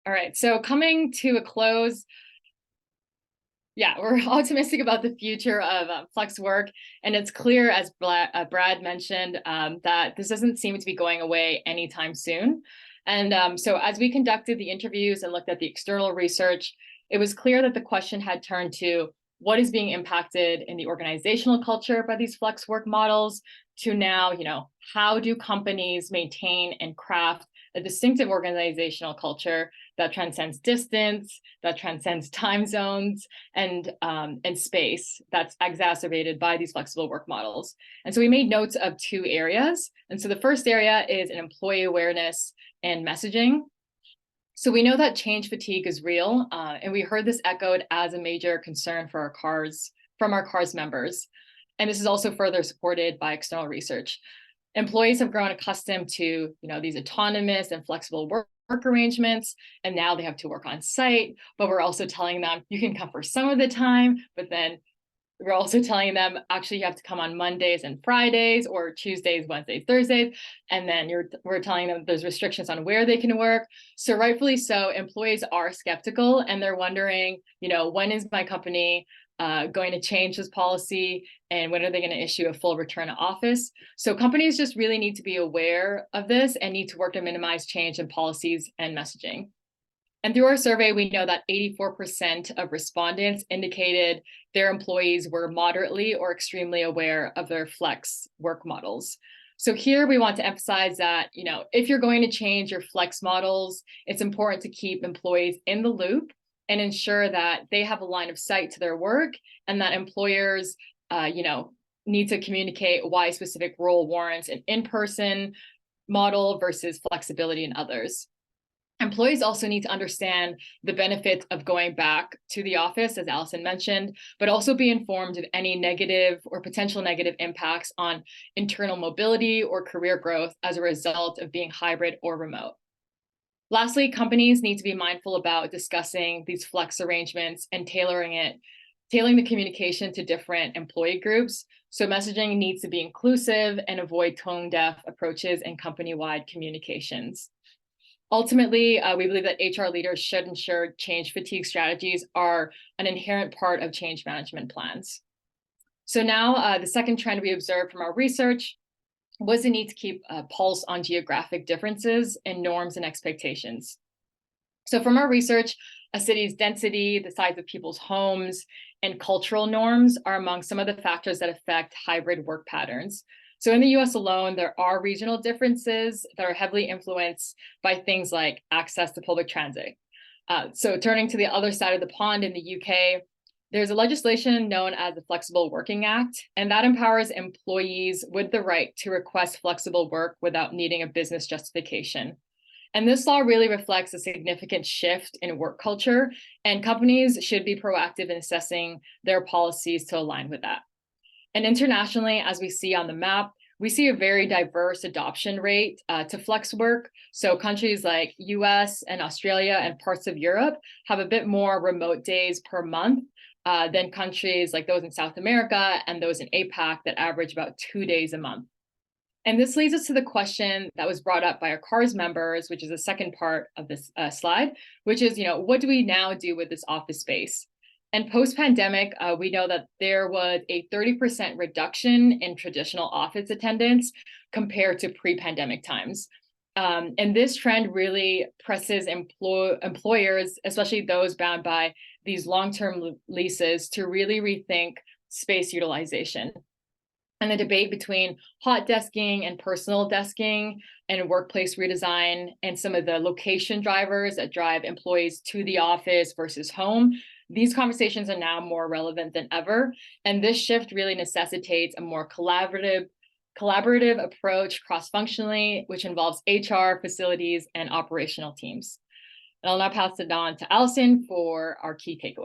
All right, so coming to a close, yeah, we're optimistic about the future of flex work, and it's clear, as Brad mentioned, that this doesn't seem to be going away anytime soon. And so as we conducted the interviews and looked at the external research, it was clear that the question had turned to what is being impacted in the organizational culture by these flex work models, to now, how do companies maintain and craft a distinctive organizational culture that transcends distance, that transcends time zones, and space, that's exacerbated by these flexible work models. And so we made notes of two areas. And so the first area is an employee awareness and messaging. So we know that change fatigue is real, and we heard this echoed as a major concern for our CAHRS members. And this is also further supported by external research. Employees have grown accustomed to these autonomous and flexible work arrangements, and now they have to work on site, but we're also telling them you can come for some of the time, but then we're also telling them actually you have to come on Mondays and Fridays, or Tuesdays, Wednesdays, Thursdays, and then we're telling them there's restrictions on where they can work. So rightfully so, employees are skeptical, and they're wondering, when is my company going to change this policy, and when are they going to issue a full return to office? So companies just really need to be aware of this and need to work to minimize change in policies and messaging. And through our survey, we know that 84% of respondents indicated their employees were moderately or extremely aware of their flex work models. So here we want to emphasize that, if you're going to change your flex models, it's important to keep employees in the loop and ensure that they have a line of sight to their work, and that employers, need to communicate why a specific role warrants an in-person model versus flexibility in others. Employees also need to understand the benefits of going back to the office, as Allison mentioned, but also be informed of any negative or potential negative impacts on internal mobility or career growth as a result of being hybrid or remote. Lastly, companies need to be mindful about discussing these flex arrangements and tailoring the communication to different employee groups. So messaging needs to be inclusive and avoid tone-deaf approaches in company-wide communications. Ultimately, we believe that HR leaders should ensure change fatigue strategies are an inherent part of change management plans. So now the second trend we observed from our research was the need to keep a pulse on geographic differences in norms and expectations. So from our research, a city's density, the size of people's homes, and cultural norms are among some of the factors that affect hybrid work patterns. So in the US alone, there are regional differences that are heavily influenced by things like access to public transit. So turning to the other side of the pond in the UK, there's a legislation known as the Flexible Working Act, and that empowers employees with the right to request flexible work without needing a business justification. And this law really reflects a significant shift in work culture, and companies should be proactive in assessing their policies to align with that. And internationally, as we see on the map, we see a very diverse adoption rate to flex work. So countries like US and Australia and parts of Europe have a bit more remote days per month than countries like those in South America and those in APAC that average about 2 days a month. And this leads us to the question that was brought up by our CAHRS members, which is the second part of this slide, which is, what do we now do with this office space? And post-pandemic, we know that there was a 30% reduction in traditional office attendance compared to pre-pandemic times. And this trend really presses employers, especially those bound by these long-term leases, to really rethink space utilization. And the debate between hot desking and personal desking and workplace redesign and some of the location drivers that drive employees to the office versus home, these conversations are now more relevant than ever. And this shift really necessitates a more collaborative approach cross-functionally, which involves HR, facilities, and operational teams. And I'll now pass it on to Allison for our key takeaways.